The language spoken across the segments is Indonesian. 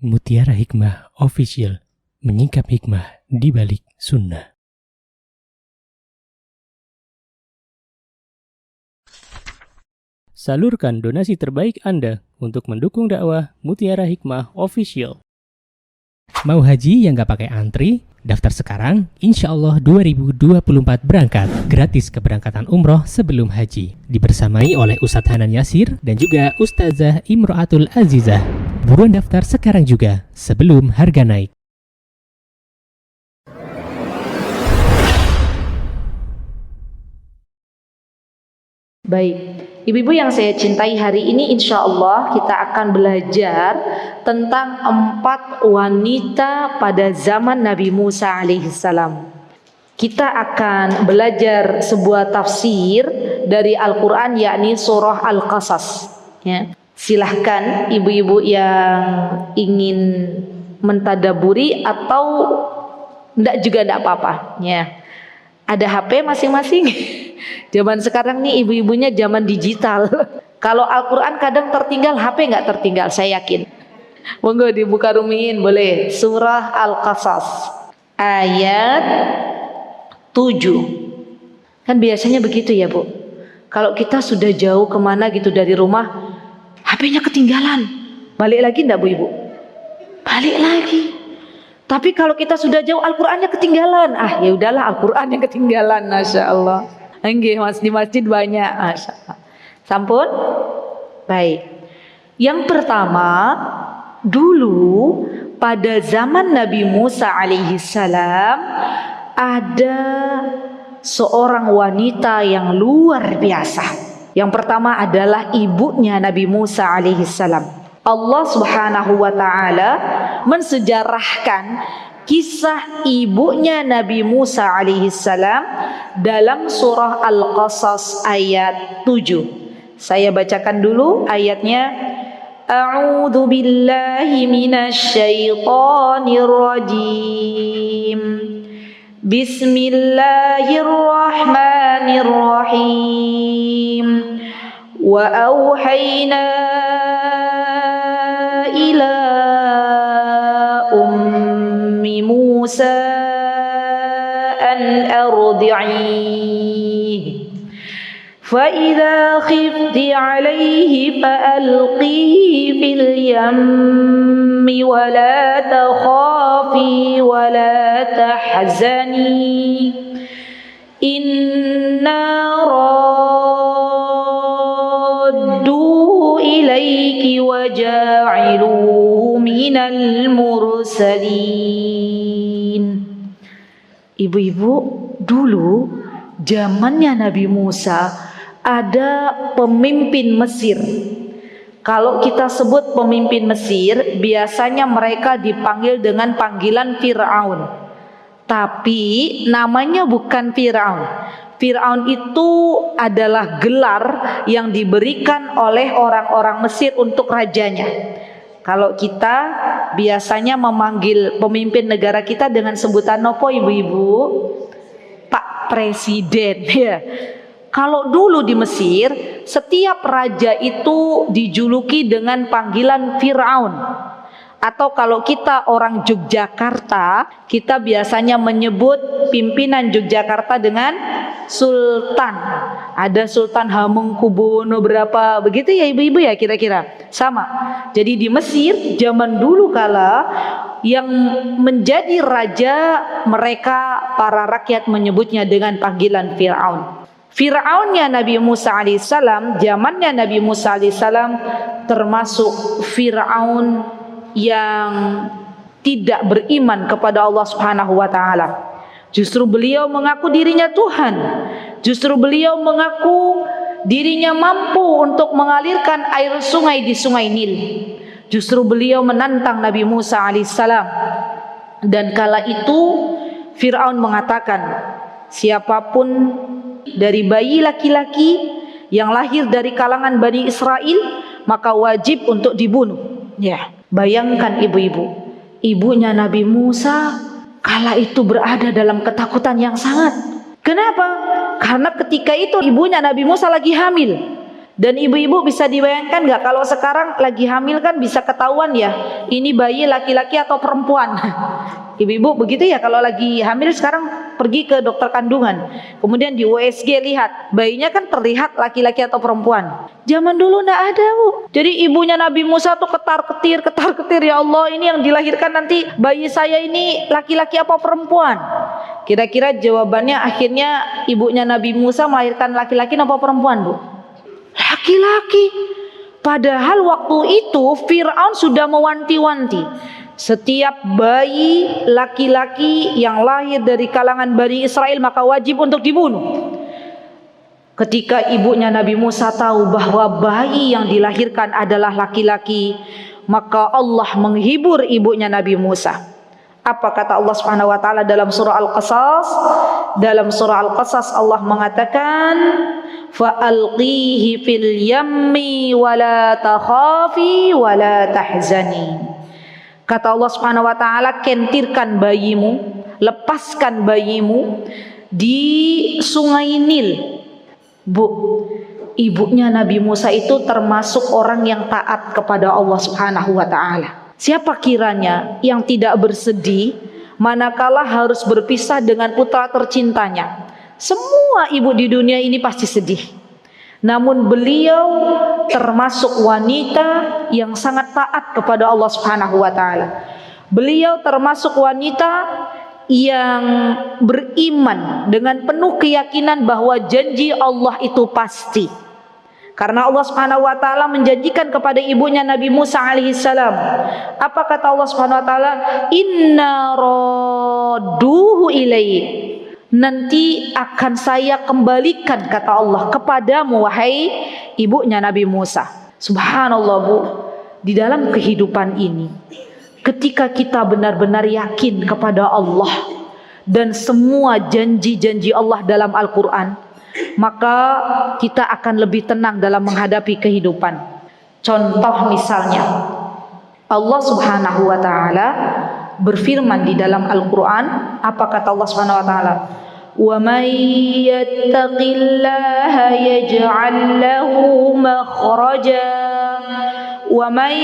Mutiara Hikmah Official, menyingkap hikmah di balik sunnah. Salurkan donasi terbaik Anda untuk mendukung dakwah Mutiara Hikmah Official. Mau haji yang gak pakai antri? Daftar sekarang, insya Allah 2024 berangkat. Gratis keberangkatan umroh sebelum haji. Dibersamai oleh Ustadz Hanan Yasir dan juga Ustazah Imro'atul Azizah. Buruan daftar sekarang juga, sebelum harga naik. Baik, ibu-ibu yang saya cintai, hari ini insya Allah kita akan belajar tentang 4 wanita pada zaman Nabi Musa alaihissalam. Kita akan belajar sebuah tafsir dari Al-Quran, yakni surah Al-Qasas. Ya. Silahkan ibu-ibu yang ingin mentadaburi atau enggak juga enggak apa-apa. Ya. Ada HP masing-masing. Zaman sekarang nih ibu-ibunya zaman digital. Kalau Al-Quran kadang tertinggal, HP nggak tertinggal, saya yakin. Monggo dibuka rumiin, boleh. Surah Al-Qasas ayat 7. Kan biasanya begitu ya Bu. Kalau kita sudah jauh kemana gitu dari rumah, HP-nya ketinggalan. Balik lagi enggak Bu Ibu? Balik lagi. Tapi kalau kita sudah jauh, Al-Qurannya ketinggalan. Ah ya udahlah, Al-Quran yang ketinggalan, Masya Allah. Enggih, Mas, di masjid banyak. Masya Allah. Sampun? Baik. Yang pertama, dulu pada zaman Nabi Musa alaihissalam ada seorang wanita yang luar biasa. Yang pertama adalah ibunya Nabi Musa alaihissalam. Allah Subhanahu wa ta'ala mensejarahkan kisah ibunya Nabi Musa alaihissalam dalam surah Al-Qasas ayat 7. Saya bacakan dulu ayatnya. A'udzu billahi minasyaitonir rajim. Bismillahirrahmanirrahim. Wa auhayna ila ummi Musa an ardi'ih fa idza khifti 'alayhi fa alqihi fil yammi wa la takhafi wa la tahzani inna radduhu ilayki wa ja'iluhu minal mursalin. Ibu-ibu, dulu zamannya Nabi Musa ada pemimpin Mesir. Kalau kita sebut pemimpin Mesir, biasanya mereka dipanggil dengan panggilan Fir'aun. Tapi namanya bukan Fir'aun. Fir'aun itu adalah gelar yang diberikan oleh orang-orang Mesir untuk rajanya. Kalau kita biasanya memanggil pemimpin negara kita dengan sebutan nopo ibu-ibu? Pak Presiden ya. Kalau dulu di Mesir, setiap raja itu dijuluki dengan panggilan Fir'aun. Atau kalau kita orang Yogyakarta, kita biasanya menyebut pimpinan Yogyakarta dengan Sultan. Ada Sultan Hamengkubuwono berapa, begitu ya ibu-ibu ya kira-kira. Sama. Jadi di Mesir zaman dulu kala yang menjadi raja, mereka para rakyat menyebutnya dengan panggilan Fir'aun. Fir'aunnya Nabi Musa alaihissalam, zamannya Nabi Musa alaihissalam termasuk Fir'aun yang tidak beriman kepada Allah Subhanahu wa ta'ala. Justru beliau mengaku dirinya Tuhan. Justru beliau mengaku dirinya mampu untuk mengalirkan air sungai di sungai Nil. Justru beliau menantang Nabi Musa alaihissalam. Dan kala itu Fir'aun mengatakan, siapapun dari bayi laki-laki yang lahir dari kalangan Bani Israel, maka wajib untuk dibunuh. Ya, bayangkan ibu-ibu, ibunya Nabi Musa kala itu berada dalam ketakutan yang sangat. Kenapa? Karena ketika itu ibunya Nabi Musa lagi hamil. Dan ibu-ibu bisa dibayangkan nggak kalau sekarang lagi hamil kan bisa ketahuan ya, ini bayi laki-laki atau perempuan. Ibu-ibu begitu ya, kalau lagi hamil sekarang pergi ke dokter kandungan, kemudian di USG lihat bayinya kan terlihat laki-laki atau perempuan. Zaman dulu nggak ada, Bu. Jadi ibunya Nabi Musa tuh ketar-ketir, ya Allah, ini yang dilahirkan nanti bayi saya ini laki-laki apa perempuan? Kira-kira jawabannya akhirnya ibunya Nabi Musa melahirkan laki-laki apa perempuan, Bu? Laki-laki. Padahal waktu itu Fir'aun sudah mewanti-wanti, setiap bayi laki-laki yang lahir dari kalangan Bani Israel maka wajib untuk dibunuh. Ketika ibunya Nabi Musa tahu bahwa bayi yang dilahirkan adalah laki-laki, maka Allah menghibur ibunya Nabi Musa. Apa kata Allah Subhanahu wa taala dalam surah Al-Qasas? Dalam surah Al-Qasas Allah mengatakan, "Fa'alqihi fil yammi wa la takhafi wa la tahzani." Kata Allah Subhanahu wa taala, kentirkan bayimu, lepaskan bayimu di sungai Nil. Bu, ibunya Nabi Musa itu termasuk orang yang taat kepada Allah Subhanahu wa taala. Siapa kiranya yang tidak bersedih manakala harus berpisah dengan putra tercintanya? Semua ibu di dunia ini pasti sedih. Namun beliau termasuk wanita yang sangat taat kepada Allah Subhanahu wa taala. Beliau termasuk wanita yang beriman dengan penuh keyakinan bahwa janji Allah itu pasti. Karena Allah Subhanahu wa taala menjanjikan kepada ibunya Nabi Musa alaihissalam. Apa kata Allah Subhanahu wa taala? Inna radduhu ilaik. Nanti akan saya kembalikan, kata Allah, kepadamu wahai ibunya Nabi Musa. Subhanallah, Bu. Di dalam kehidupan ini, ketika kita benar-benar yakin kepada Allah dan semua janji-janji Allah dalam Al-Quran, maka kita akan lebih tenang dalam menghadapi kehidupan. Contoh misalnya, Allah Subhanahu wa taala berfirman di dalam Al-Quran. Apa kata Allah Subhanahu wa taala? "Wa may yattaqillaha yaj'al lahu makhraja wa may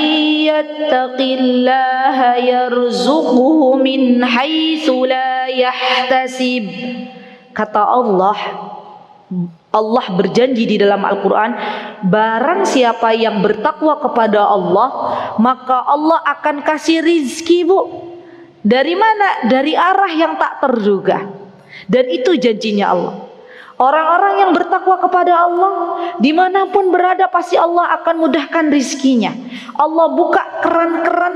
yattaqillaha yarzuqhu min haitsu la yahtasib." Kata Allah berjanji di dalam Al-Quran, barang siapa yang bertakwa kepada Allah, maka Allah akan kasih rizki, Bu. Dari mana? Dari arah yang tak terduga. Dan itu janjinya Allah. Orang-orang yang bertakwa kepada Allah, dimanapun berada pasti Allah akan mudahkan rizkinya. Allah buka keran-keran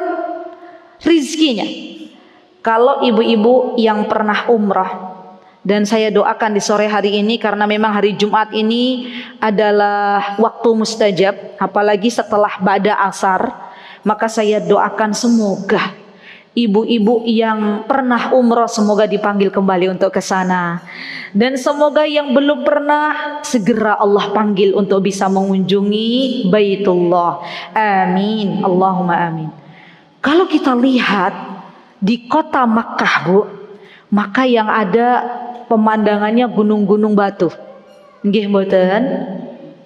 rizkinya. Kalau ibu-ibu yang pernah umrah, dan saya doakan di sore hari ini karena memang hari Jumat ini adalah waktu mustajab, apalagi setelah ba'da asar, maka saya doakan semoga ibu-ibu yang pernah umroh semoga dipanggil kembali untuk ke sana, dan semoga yang belum pernah segera Allah panggil untuk bisa mengunjungi Baitullah. Amin, Allahumma amin. Kalau kita lihat di kota Makkah, Bu, maka yang ada pemandangannya gunung-gunung batu. Nggih mboten?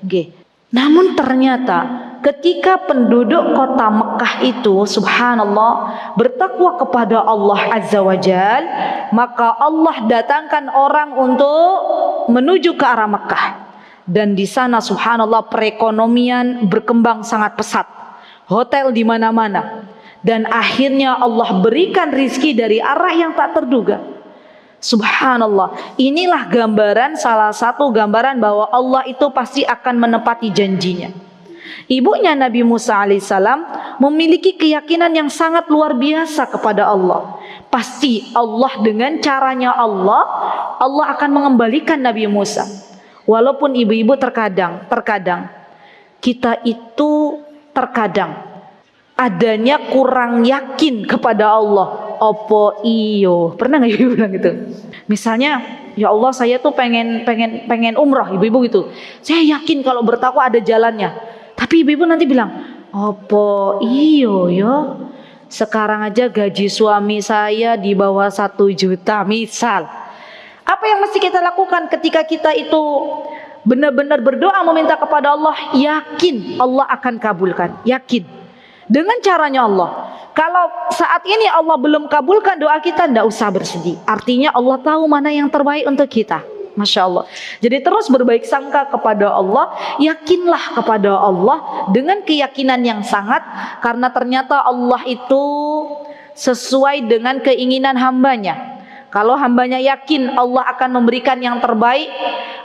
Nggih. Namun ternyata ketika penduduk kota Mekah itu subhanallah bertakwa kepada Allah Azza wa Jal, maka Allah datangkan orang untuk menuju ke arah Mekah. Dan di sana subhanallah perekonomian berkembang sangat pesat. Hotel di mana-mana. Dan akhirnya Allah berikan rizki dari arah yang tak terduga. Subhanallah, inilah gambaran, salah satu gambaran bahwa Allah itu pasti akan menepati janjinya. Ibunya Nabi Musa alaihissalam memiliki keyakinan yang sangat luar biasa kepada Allah. Pasti Allah dengan caranya Allah akan mengembalikan Nabi Musa. Walaupun ibu-ibu terkadang kita itu terkadang adanya kurang yakin kepada Allah. Opo iyo, pernah nggak ibu bilang gitu? Misalnya, ya Allah saya tuh pengen umroh, ibu-ibu gitu. Saya yakin kalau bertakwa ada jalannya. Tapi ibu-ibu nanti bilang, opo iyo yo, sekarang aja gaji suami saya di bawah 1 juta misal. Apa yang mesti kita lakukan ketika kita itu benar-benar berdoa meminta kepada Allah, yakin Allah akan kabulkan, yakin dengan caranya Allah. Kalau saat ini Allah belum kabulkan doa kita, tidak usah bersedih, artinya Allah tahu mana yang terbaik untuk kita. Masya Allah. Jadi terus berbaik sangka kepada Allah, yakinlah kepada Allah dengan keyakinan yang sangat, karena ternyata Allah itu sesuai dengan keinginan hambanya. Kalau hambanya yakin Allah akan memberikan yang terbaik,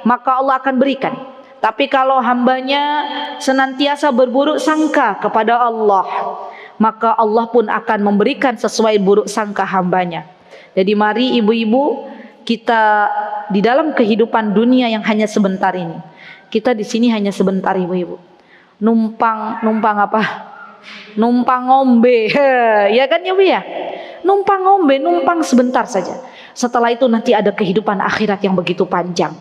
maka Allah akan berikan. Tapi kalau hambanya senantiasa berburuk sangka kepada Allah, maka Allah pun akan memberikan sesuai buruk sangka hambanya. Jadi mari ibu-ibu, kita di dalam kehidupan dunia yang hanya sebentar ini, kita di sini hanya sebentar ibu-ibu. Numpang apa? Numpang ngombe, ya kan ya Bu ya? Numpang ngombe, numpang sebentar saja. Setelah itu nanti ada kehidupan akhirat yang begitu panjang.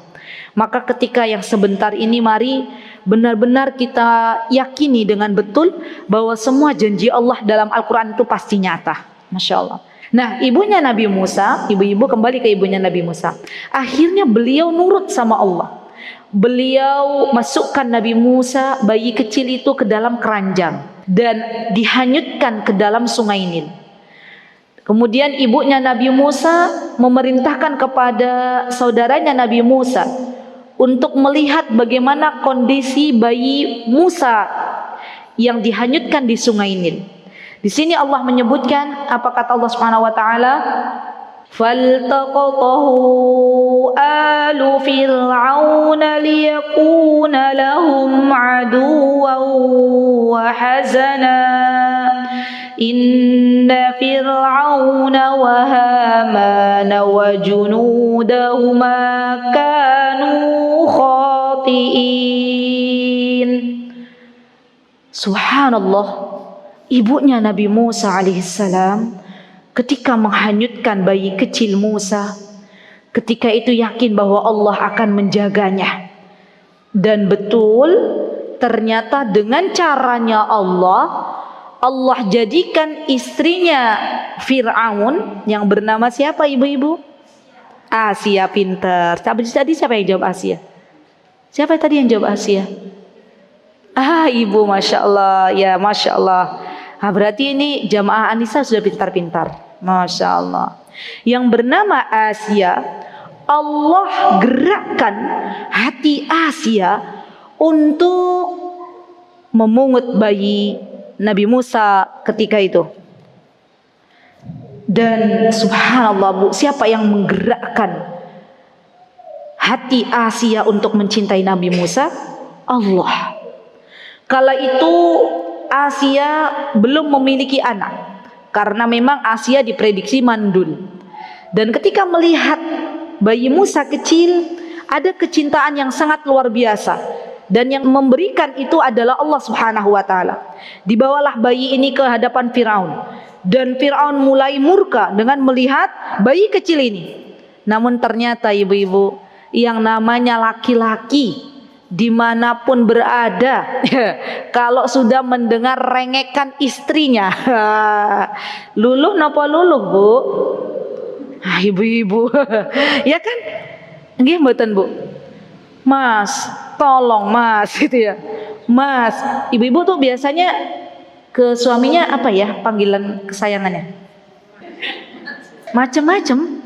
Maka ketika yang sebentar ini, mari benar-benar kita yakini dengan betul bahwa semua janji Allah dalam Al-Quran itu pasti nyata. Masya Allah. Nah, ibunya Nabi Musa, ibu-ibu kembali ke ibunya Nabi Musa. Akhirnya beliau nurut sama Allah. Beliau masukkan Nabi Musa, bayi kecil itu, ke dalam keranjang dan dihanyutkan ke dalam sungai Nil. Kemudian ibunya Nabi Musa memerintahkan kepada saudaranya Nabi Musa untuk melihat bagaimana kondisi bayi Musa yang dihanyutkan di sungai Nil. Di sini Allah menyebutkan, apa kata Allah Subhanahu wa taala? فَالْتَقَطَهُ آلُ فِرْعَوْنَ لِيَكُونَ لَهُمْ عَدُوًّا وَحَزَنًا إِنَّ فِرْعَوْنَ وَهَامَانَ وَجُنُودَهُمَا كَانُوا خَاطِئِينَ. Subhanallah, ibunya Nabi Musa alaihissalam ketika menghanyutkan bayi kecil Musa, ketika itu yakin bahwa Allah akan menjaganya. Dan betul, ternyata dengan caranya Allah jadikan istrinya Fir'aun yang bernama siapa ibu-ibu? Asia, pinter. Tadi siapa yang jawab Asia? Siapa tadi yang jawab Asia? Ibu, Masya Allah. Ya, Masya Allah. Berarti ini jamaah Anissa sudah pintar-pintar. Masya Allah. Yang bernama Asia, Allah gerakkan hati Asia untuk memungut bayi Nabi Musa ketika itu. Dan subhanallah Bu, siapa yang menggerakkan hati Asia untuk mencintai Nabi Musa? Allah. Kala itu Asia belum memiliki anak, karena memang Asia diprediksi mandul. Dan ketika melihat bayi Musa kecil, ada kecintaan yang sangat luar biasa. Dan yang memberikan itu adalah Allah Subhanahu wa taala. Dibawalah bayi ini ke hadapan Firaun. Dan Firaun mulai murka dengan melihat bayi kecil ini. Namun ternyata ibu-ibu, yang namanya laki-laki dimanapun berada, kalau sudah mendengar rengekan istrinya, luluh napa luluh Bu? Ibu-ibu, ya kan? Nggih mboten Bu? Mas, tolong Mas, gitu ya. Mas, ibu-ibu tuh biasanya ke suaminya apa ya panggilan kesayangannya? Macem-macem.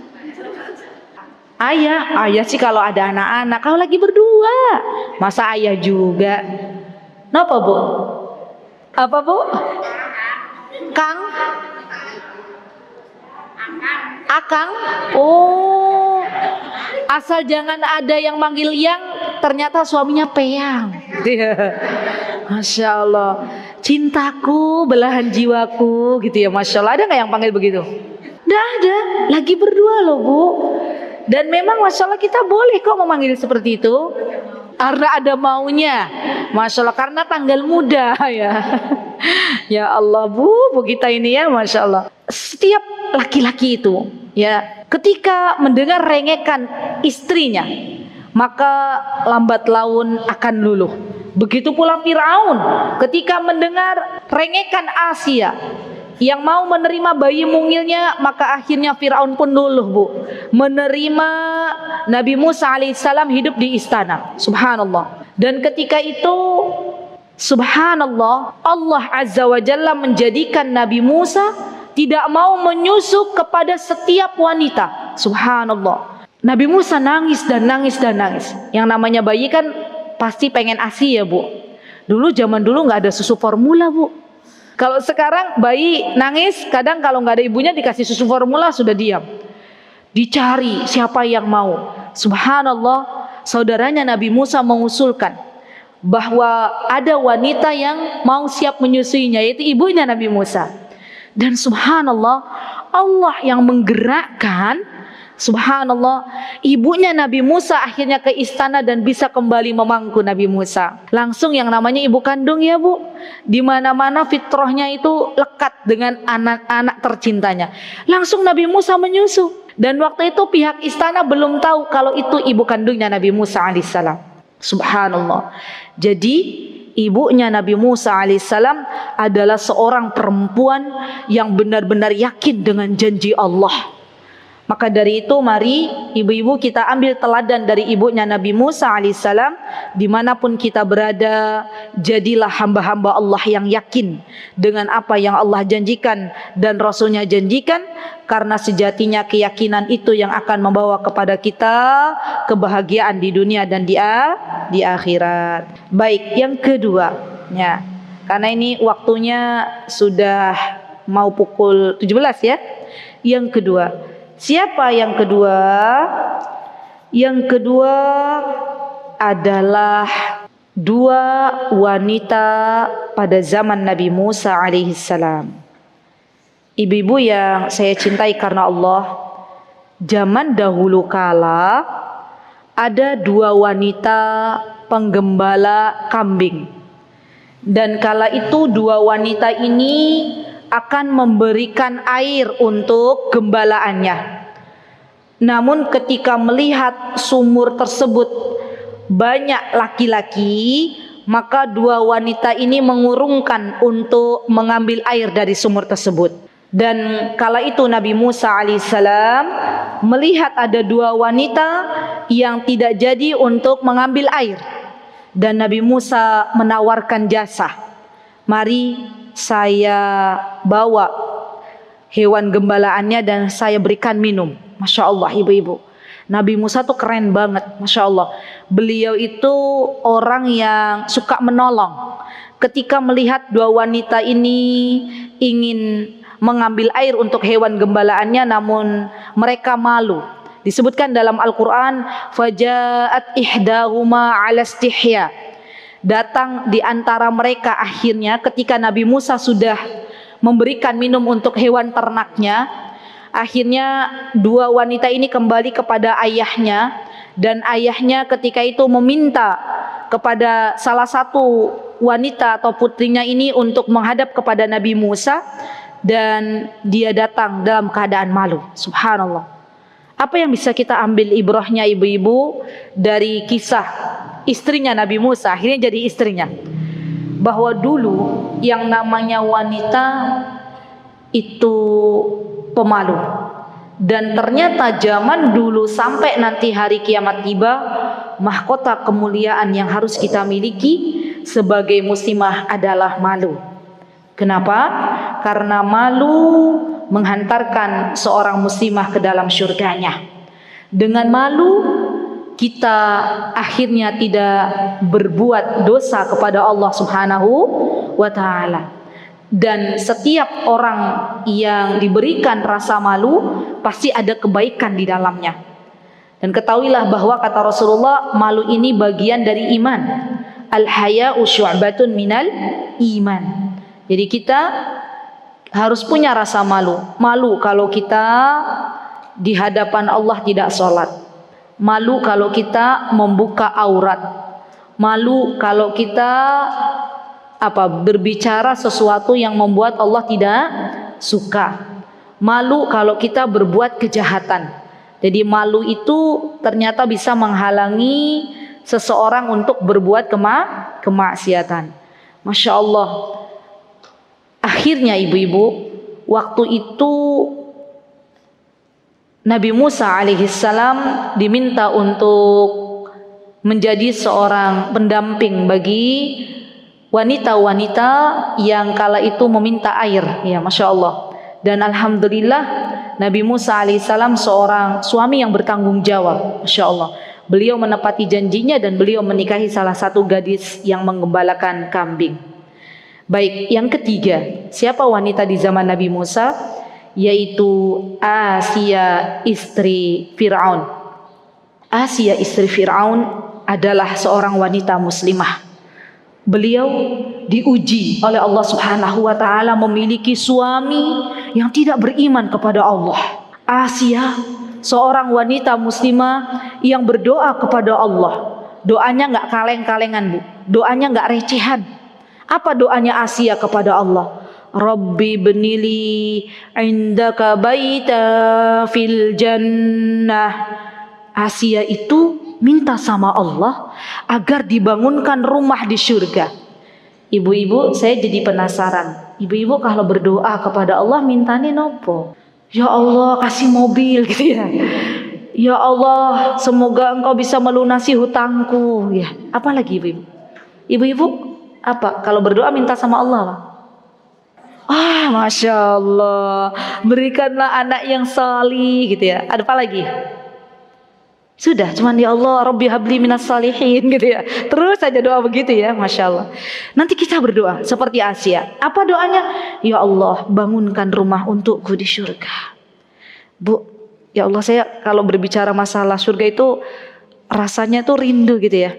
Ayah sih kalau ada anak-anak, kalau lagi berdua, masa ayah juga. Napa Bu? Apa Bu? Kang? Akang? Oh, asal jangan ada yang manggil yang, ternyata suaminya peyang. Masya Allah, cintaku belahan jiwaku, gitu ya. Masya Allah, ada nggak yang panggil begitu? Nggak ada, lagi berdua loh Bu. Dan memang Masya Allah kita boleh kok memanggil seperti itu, karena ada maunya. Masya Allah, karena tanggal muda ya. Ya Allah Bu kita ini ya, Masya Allah. Setiap laki-laki itu ya, ketika mendengar rengekan istrinya, maka lambat laun akan luluh. Begitu pula Fir'aun ketika mendengar rengekan Asia yang mau menerima bayi mungilnya, maka akhirnya Fir'aun pun luluh Bu, menerima Nabi Musa alaihissalam hidup di istana. Subhanallah. Dan ketika itu subhanallah, Allah Azza wa Jalla menjadikan Nabi Musa tidak mau menyusu kepada setiap wanita. Subhanallah. Nabi Musa nangis dan nangis dan nangis. Yang namanya bayi kan pasti pengen ASI ya Bu. Dulu zaman dulu nggak ada susu formula Bu. Kalau sekarang bayi nangis, kadang kalau nggak ada ibunya dikasih susu formula sudah diam. Dicari siapa yang mau. Subhanallah, saudaranya Nabi Musa mengusulkan bahwa ada wanita yang mau siap menyusuinya, yaitu ibunya Nabi Musa. Dan subhanallah, Allah yang menggerakkan, subhanallah, ibunya Nabi Musa akhirnya ke istana dan bisa kembali memangku Nabi Musa. Langsung yang namanya ibu kandung ya Bu, di mana-mana fitrahnya itu lekat dengan anak-anak tercintanya. Langsung Nabi Musa menyusu. Dan waktu itu pihak istana belum tahu kalau itu ibu kandungnya Nabi Musa alaihissalam. Subhanallah. Jadi ibunya Nabi Musa alaihissalam adalah seorang perempuan yang benar-benar yakin dengan janji Allah. Maka dari itu mari ibu-ibu kita ambil teladan dari ibunya Nabi Musa alaihissalam. Dimanapun kita berada, jadilah hamba-hamba Allah yang yakin dengan apa yang Allah janjikan dan Rasulnya janjikan. Karena sejatinya keyakinan itu yang akan membawa kepada kita kebahagiaan di dunia dan di akhirat. Baik, yang kedua ya, karena ini waktunya sudah mau pukul 17 ya. Yang kedua, siapa yang kedua? Yang kedua adalah dua wanita pada zaman Nabi Musa alaihissalam. Ibu-ibu yang saya cintai karena Allah, zaman dahulu kala ada dua wanita penggembala kambing. Dan kala itu dua wanita ini akan memberikan air untuk gembalaannya. Namun ketika melihat sumur tersebut banyak laki-laki, maka dua wanita ini mengurungkan untuk mengambil air dari sumur tersebut. Dan kala itu Nabi Musa alaihissalam melihat ada dua wanita yang tidak jadi untuk mengambil air. Dan Nabi Musa menawarkan jasa. Mari saya bawa hewan gembalaannya dan saya berikan minum. Masya Allah ibu-ibu. Nabi Musa tuh keren banget. Masya Allah. Beliau itu orang yang suka menolong. Ketika melihat dua wanita ini ingin mengambil air untuk hewan gembalaannya, namun mereka malu. Disebutkan dalam Al-Quran, Faja'at ihdahuma ala istihya. Datang di antara mereka akhirnya ketika Nabi Musa sudah memberikan minum untuk hewan ternaknya, akhirnya dua wanita ini kembali kepada ayahnya. Dan ayahnya ketika itu meminta kepada salah satu wanita atau putrinya ini untuk menghadap kepada Nabi Musa. Dan dia datang dalam keadaan malu. Subhanallah. Apa yang bisa kita ambil ibrahnya ibu-ibu dari kisah istrinya Nabi Musa, akhirnya jadi istrinya, bahwa dulu yang namanya wanita itu pemalu. Dan ternyata zaman dulu sampai nanti hari kiamat tiba, mahkota kemuliaan yang harus kita miliki sebagai muslimah adalah malu. Kenapa? Karena malu menghantarkan seorang muslimah ke dalam syurganya. Dengan malu kita akhirnya tidak berbuat dosa kepada Allah Subhanahu wa ta'ala. Dan setiap orang yang diberikan rasa malu pasti ada kebaikan di dalamnya. Dan ketahuilah bahwa kata Rasulullah, malu ini bagian dari iman. Al-haya'u syu'batun minal iman. Jadi kita harus punya rasa malu. Malu kalau kita di hadapan Allah tidak sholat. Malu kalau kita membuka aurat. Malu kalau kita berbicara sesuatu yang membuat Allah tidak suka. Malu kalau kita berbuat kejahatan. Jadi malu itu ternyata bisa menghalangi seseorang untuk berbuat kemaksiatan. Masya Allah. Akhirnya ibu-ibu, waktu itu Nabi Musa alaihissalam diminta untuk menjadi seorang pendamping bagi wanita-wanita yang kala itu meminta air, ya Masya Allah. Dan alhamdulillah Nabi Musa alaihissalam seorang suami yang bertanggung jawab, Masya Allah. Beliau menepati janjinya dan beliau menikahi salah satu gadis yang menggembalakan kambing. Baik, yang ketiga, siapa wanita di zaman Nabi Musa? Yaitu Asia istri Fir'aun. Asia istri Fir'aun adalah seorang wanita muslimah. Beliau diuji oleh Allah Subhanahu wa taala memiliki suami yang tidak beriman kepada Allah. Asia seorang wanita muslimah yang berdoa kepada Allah. Doanya enggak kaleng-kalengan, Bu. Doanya enggak recehan. Apa doanya Asia kepada Allah? Rabbi benili indaka baita fil jannah. Asia itu minta sama Allah agar dibangunkan rumah di surga. Ibu-ibu, saya jadi penasaran. Ibu-ibu kalau berdoa kepada Allah mintanya nopo? Ya Allah kasih mobil gitu ya. Ya Allah semoga engkau bisa melunasi hutangku ya. Apalagi ibu-ibu? Ibu-ibu apa? Kalau berdoa minta sama Allah apa? Masya Allah, berikanlah anak yang salih gitu ya. Ada apa lagi? Sudah, cuman ya Allah, Rabbi habli minas salihin gitu ya. Terus saja doa begitu ya, Masya Allah. Nanti kita berdoa seperti Asia. Apa doanya? Ya Allah, bangunkan rumah untukku di surga. Bu, ya Allah, saya kalau berbicara masalah surga itu rasanya tuh rindu gitu ya.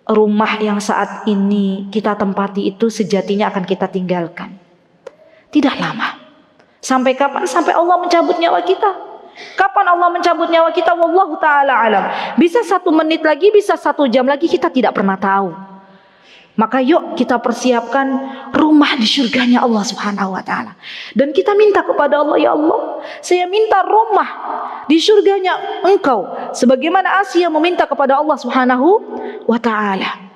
Rumah yang saat ini kita tempati itu sejatinya akan kita tinggalkan. Tidak lama. Sampai kapan? Sampai Allah mencabut nyawa kita. Kapan Allah mencabut nyawa kita? Wallahu ta'ala alam. Bisa 1 menit lagi, bisa 1 jam lagi, kita tidak pernah tahu. Maka yuk kita persiapkan rumah di surganya Allah Subhanahu wa ta'ala. Dan kita minta kepada Allah, ya Allah, saya minta rumah di surganya Engkau, sebagaimana Asia meminta kepada Allah Subhanahu wa ta'ala.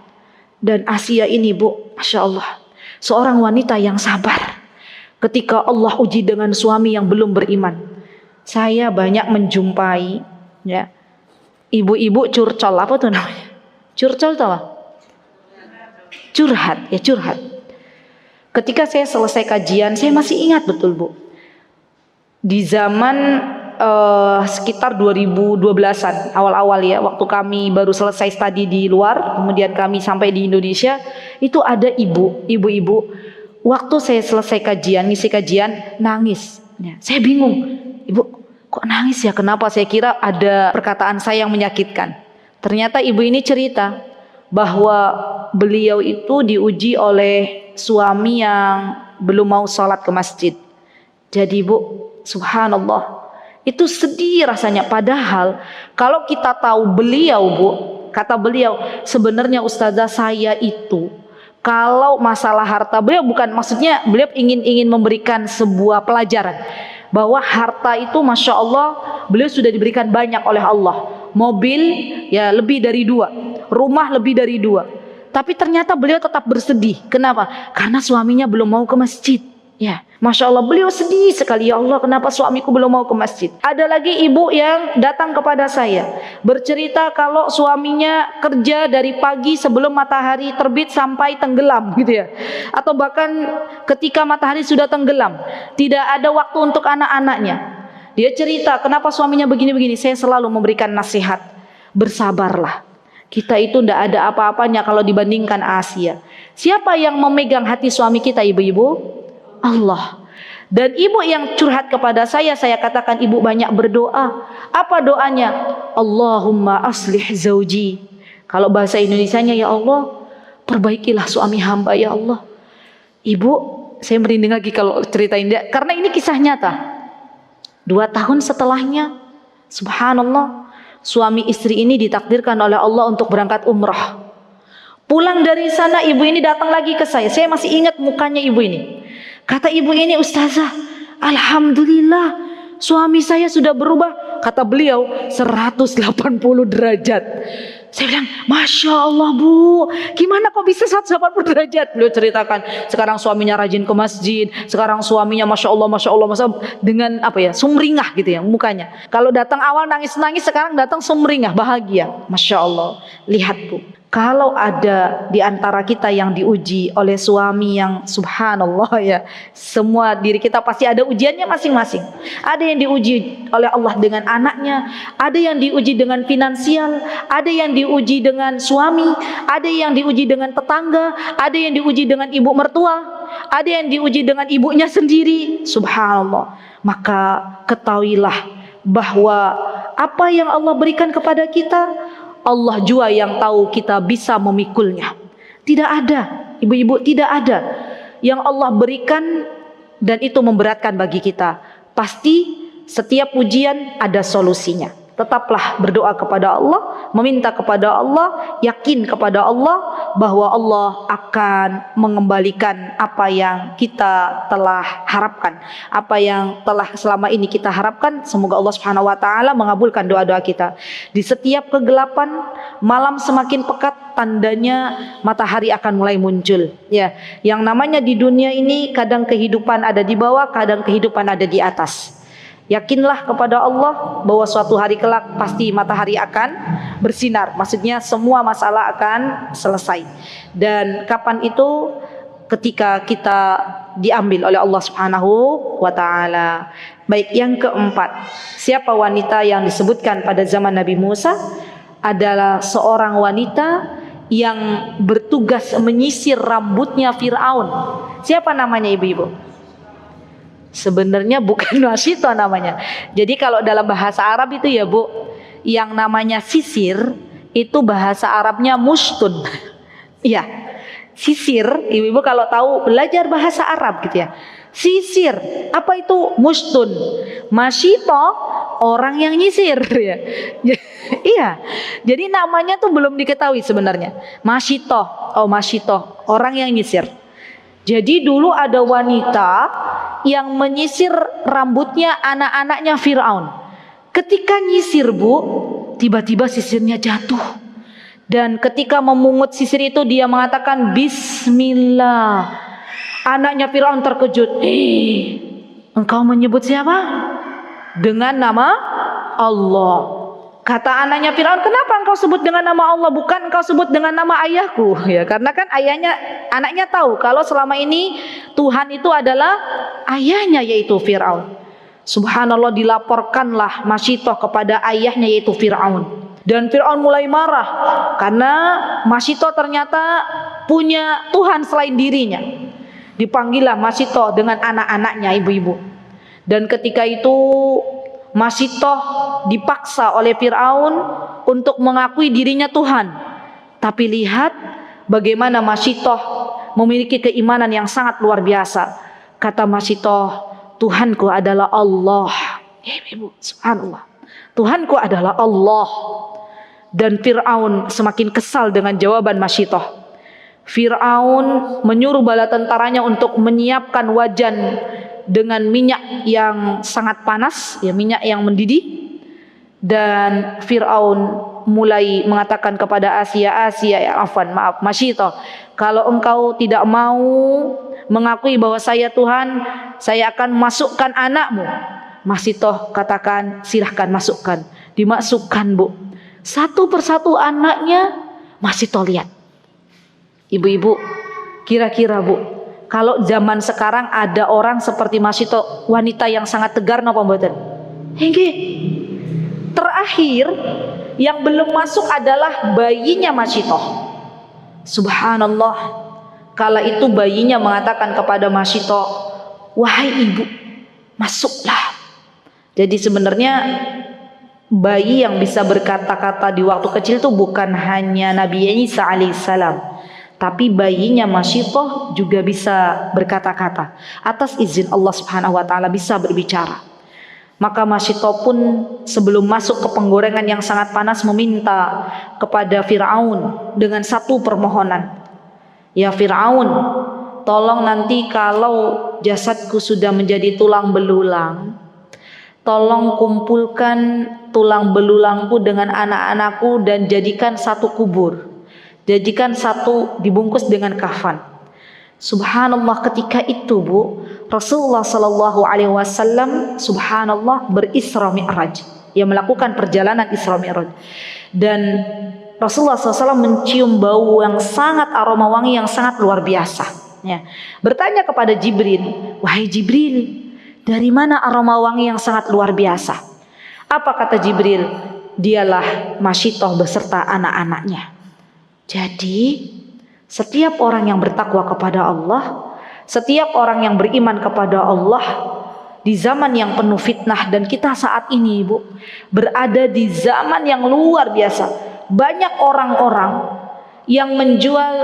Dan Asia ini, Bu, Masya Allah, seorang wanita yang sabar ketika Allah uji dengan suami yang belum beriman. Saya banyak menjumpai ya ibu-ibu curcol, apa tuh namanya? Curcol tahu? Curhat, ya curhat. Ketika saya selesai kajian, saya masih ingat betul, Bu. Di zaman sekitar 2012-an, awal-awal ya, waktu kami baru selesai studi di luar, kemudian kami sampai di Indonesia, itu ada ibu-ibu, waktu saya selesai kajian, ngisi kajian, nangis. Ya, saya bingung. Ibu, kok nangis ya? Kenapa? Saya kira ada perkataan saya yang menyakitkan. Ternyata ibu ini cerita bahwa beliau itu diuji oleh suami yang belum mau sholat ke masjid. Jadi Bu, subhanallah, itu sedih rasanya. Padahal kalau kita tahu beliau, Bu, kata beliau, sebenarnya ustazah saya itu kalau masalah harta, beliau bukan, maksudnya beliau ingin memberikan sebuah pelajaran bahwa harta itu Masya Allah beliau sudah diberikan banyak oleh Allah. Mobil ya lebih dari 2, rumah lebih dari 2. Tapi ternyata beliau tetap bersedih. Kenapa? Karena suaminya belum mau ke masjid. Ya, Masya Allah beliau sedih sekali. Ya Allah, kenapa suamiku belum mau ke masjid? Ada lagi ibu yang datang kepada saya bercerita kalau suaminya kerja dari pagi sebelum matahari terbit sampai tenggelam gitu ya. Atau bahkan ketika matahari sudah tenggelam, tidak ada waktu untuk anak-anaknya. Dia cerita kenapa suaminya begini-begini. Saya selalu memberikan nasihat, bersabarlah. Kita itu tidak ada apa-apanya kalau dibandingkan Asia. Siapa yang memegang hati suami kita, ibu-ibu? Allah. Dan ibu yang curhat kepada saya katakan ibu banyak berdoa. Apa doanya? Allahumma aslih zauji. Kalau bahasa Indonesianya, ya Allah, perbaikilah suami hamba, ya Allah. Ibu, saya merinding lagi kalau ceritain dia, karena ini kisah nyata. 2 tahun setelahnya, subhanallah, suami istri ini ditakdirkan oleh Allah untuk berangkat umrah. Pulang dari sana, ibu ini datang lagi ke saya. Saya masih ingat mukanya ibu ini. Kata ibu ini, ustazah, alhamdulillah suami saya sudah berubah. Kata beliau 180 derajat. Saya bilang, Masya Allah Bu, gimana kok bisa 180 derajat? Beliau ceritakan, sekarang suaminya rajin ke masjid, sekarang suaminya Masya Allah, Masya Allah, Masya Allah, dengan apa ya, sumringah gitu ya mukanya. Kalau datang awal nangis-nangis, sekarang datang sumringah, bahagia. Masya Allah. Lihat Bu, kalau ada di antara kita yang diuji oleh suami yang subhanallah ya, semua diri kita pasti ada ujiannya masing-masing. Ada yang diuji oleh Allah dengan anaknya, ada yang diuji dengan finansial, ada yang diuji dengan suami, ada yang diuji dengan tetangga, ada yang diuji dengan ibu mertua, ada yang diuji dengan ibunya sendiri. Subhanallah. Maka ketahuilah bahwa apa yang Allah berikan kepada kita, Allah jua yang tahu kita bisa memikulnya. Tidak ada, ibu-ibu, tidak ada yang Allah berikan dan itu memberatkan bagi kita. Pasti setiap ujian ada solusinya. Tetaplah berdoa kepada Allah, meminta kepada Allah, yakin kepada Allah bahwa Allah akan mengembalikan apa yang kita telah harapkan, apa yang telah selama ini kita harapkan. Semoga Allah Subhanahu wa taala mengabulkan doa-doa kita. Di setiap kegelapan, malam semakin pekat, tandanya matahari akan mulai muncul. Ya, yang namanya di dunia ini kadang kehidupan ada di bawah, kadang kehidupan ada di atas. Yakinlah kepada Allah bahwa suatu hari kelak pasti matahari akan bersinar. Maksudnya semua masalah akan selesai. Dan kapan itu? Ketika kita diambil oleh Allah Subhanahu wa taala. Baik, yang keempat, siapa wanita yang disebutkan pada zaman Nabi Musa? Adalah seorang wanita yang bertugas menyisir rambutnya Fir'aun. Siapa namanya ibu-ibu? Sebenarnya bukan Masyito namanya. Jadi kalau dalam bahasa Arab itu ya Bu, yang namanya sisir itu bahasa Arabnya mustun. Iya, sisir. Ibu-ibu kalau tahu belajar bahasa Arab gitu ya. Sisir, apa itu mustun? Masyito, orang yang nyisir ya. Iya. Jadi namanya tuh belum diketahui sebenarnya. Masyito, oh Masyito, orang yang nyisir. Jadi dulu ada wanita yang menyisir rambutnya anak-anaknya Fir'aun. Ketika nyisir Bu, tiba-tiba sisirnya jatuh. Dan ketika memungut sisir itu dia mengatakan Bismillah. Anaknya Fir'aun terkejut. Engkau menyebut siapa? Dengan nama Allah. Kata anaknya Fir'aun, kenapa engkau sebut dengan nama Allah, bukan engkau sebut dengan nama ayahku? Ya, karena kan anaknya tahu kalau selama ini Tuhan itu adalah ayahnya, yaitu Fir'aun. Subhanallah, dilaporkanlah Masyito kepada ayahnya, yaitu Fir'aun. Dan Fir'aun mulai marah karena Masyito ternyata punya Tuhan selain dirinya. Dipanggillah Masyito dengan anak-anaknya, ibu-ibu. Dan ketika itu Masyito dipaksa oleh Fir'aun untuk mengakui dirinya Tuhan. Tapi lihat bagaimana Masyito memiliki keimanan yang sangat luar biasa. Kata Masyito, Tuhanku adalah Allah. Ibu, subhanallah. Tuhanku adalah Allah. Dan Fir'aun semakin kesal dengan jawaban Masyito. Fir'aun menyuruh bala tentaranya untuk menyiapkan wajan dengan minyak yang sangat panas, ya, minyak yang mendidih. Dan Fir'aun mulai mengatakan kepada maaf Masyito, kalau engkau tidak mau mengakui bahwa saya Tuhan, saya akan masukkan anakmu. Masyito katakan, silahkan masukkan. Dimasukkan Bu, satu persatu anaknya Masyito lihat. Ibu-ibu, kira-kira Bu, kalau zaman sekarang ada orang seperti Masyito, wanita yang sangat tegar napa mboten? Nggih. Terakhir yang belum masuk adalah bayinya Masyito. Subhanallah. Kala itu bayinya mengatakan kepada Masyito, wahai ibu, masuklah. Jadi sebenarnya bayi yang bisa berkata-kata di waktu kecil itu bukan hanya Nabi Isa alaihissalam, tapi bayinya Masyito juga bisa berkata-kata. Atas izin Allah Subhanahu wa taala bisa berbicara. Maka Masyito pun sebelum masuk ke penggorengan yang sangat panas meminta kepada Fir'aun dengan satu permohonan. Ya Fir'aun, tolong nanti kalau jasadku sudah menjadi tulang belulang, tolong kumpulkan tulang belulangku dengan anak-anakku dan jadikan satu kubur. Jadikan satu dibungkus dengan kafan. Subhanallah, ketika itu Bu, Rasulullah Shallallahu Alaihi Wasallam subhanallah berisra mi'raj. Ia melakukan perjalanan Isra Mi'raj. Dan Rasulullah SAW mencium bau yang sangat aroma wangi yang sangat luar biasa. Ya. Bertanya kepada Jibril, wahai Jibril, dari mana aroma wangi yang sangat luar biasa? Apa kata Jibril? Dialah Masyitoh beserta anak-anaknya. Jadi setiap orang yang bertakwa kepada Allah, setiap orang yang beriman kepada Allah di zaman yang penuh fitnah, dan kita saat ini Ibu berada di zaman yang luar biasa. Banyak orang-orang yang menjual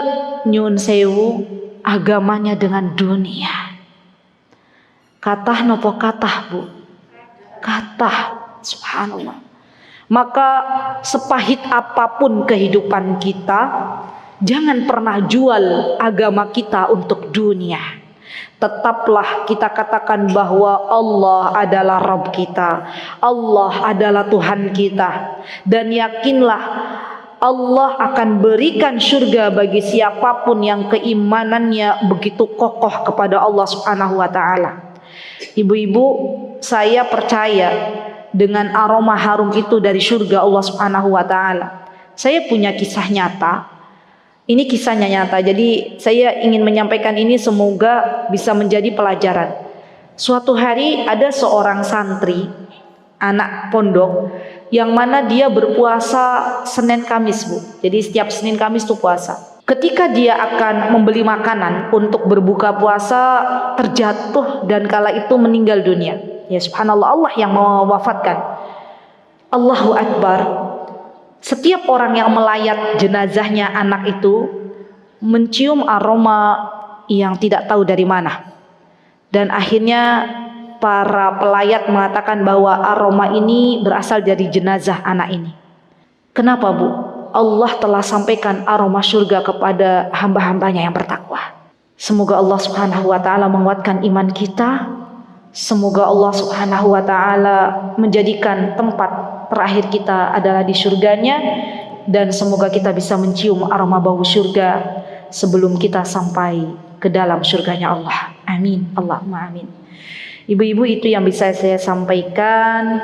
nyun sewu agamanya dengan dunia. Katah nopo katah Bu, katah, subhanallah. Maka sepahit apapun kehidupan kita, jangan pernah jual agama kita untuk dunia. Tetaplah kita katakan bahwa Allah adalah Rabb kita, Allah adalah Tuhan kita, dan yakinlah Allah akan berikan surga bagi siapapun yang keimanannya begitu kokoh kepada Allah Subhanahu wa taala. Ibu-ibu, saya percaya dengan aroma harum itu dari surga Allah Subhanahu wa taala. Saya punya kisah nyata. Ini kisahnya nyata. Jadi saya ingin menyampaikan ini semoga bisa menjadi pelajaran. Suatu hari ada seorang santri, anak pondok, yang mana dia berpuasa Senin Kamis Bu. Jadi setiap Senin Kamis itu puasa. Ketika dia akan membeli makanan untuk berbuka puasa, terjatuh dan kala itu meninggal dunia. Ya subhanallah, Allah yang mewafatkan. Allahu Akbar. Setiap orang yang melayat jenazahnya anak itu mencium aroma yang tidak tahu dari mana. Dan akhirnya para pelayat mengatakan bahwa aroma ini berasal dari jenazah anak ini. Kenapa Bu? Allah telah sampaikan aroma surga kepada hamba-hambanya yang bertakwa. Semoga Allah Subhanahu wa taala menguatkan iman kita. Semoga Allah Subhanahu wa taala menjadikan tempat terakhir kita adalah di surganya, dan semoga kita bisa mencium aroma bau surga sebelum kita sampai ke dalam surganya Allah. Amin. Allahumma amin. Ibu-ibu, itu yang bisa saya sampaikan.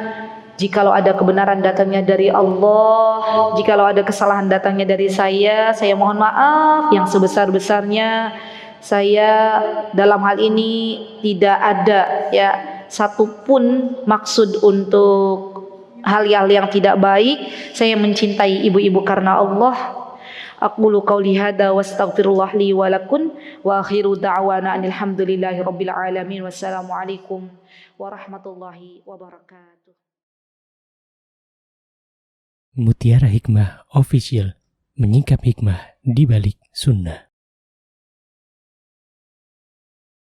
Jikalau ada kebenaran datangnya dari Allah, jikalau ada kesalahan datangnya dari saya mohon maaf yang sebesar-besarnya. Saya dalam hal ini tidak ada ya satupun maksud untuk hal-hal yang tidak baik. Saya mencintai ibu-ibu karena Allah. Aqulu qauli hadza wastaghfirullah li wa lakum wa akhiru da'wana alhamdulillahi rabbil alamin. Wassalamualaikum warahmatullahi wabarakatuh. Mutiara Hikmah Official, menyingkap hikmah di balik sunnah.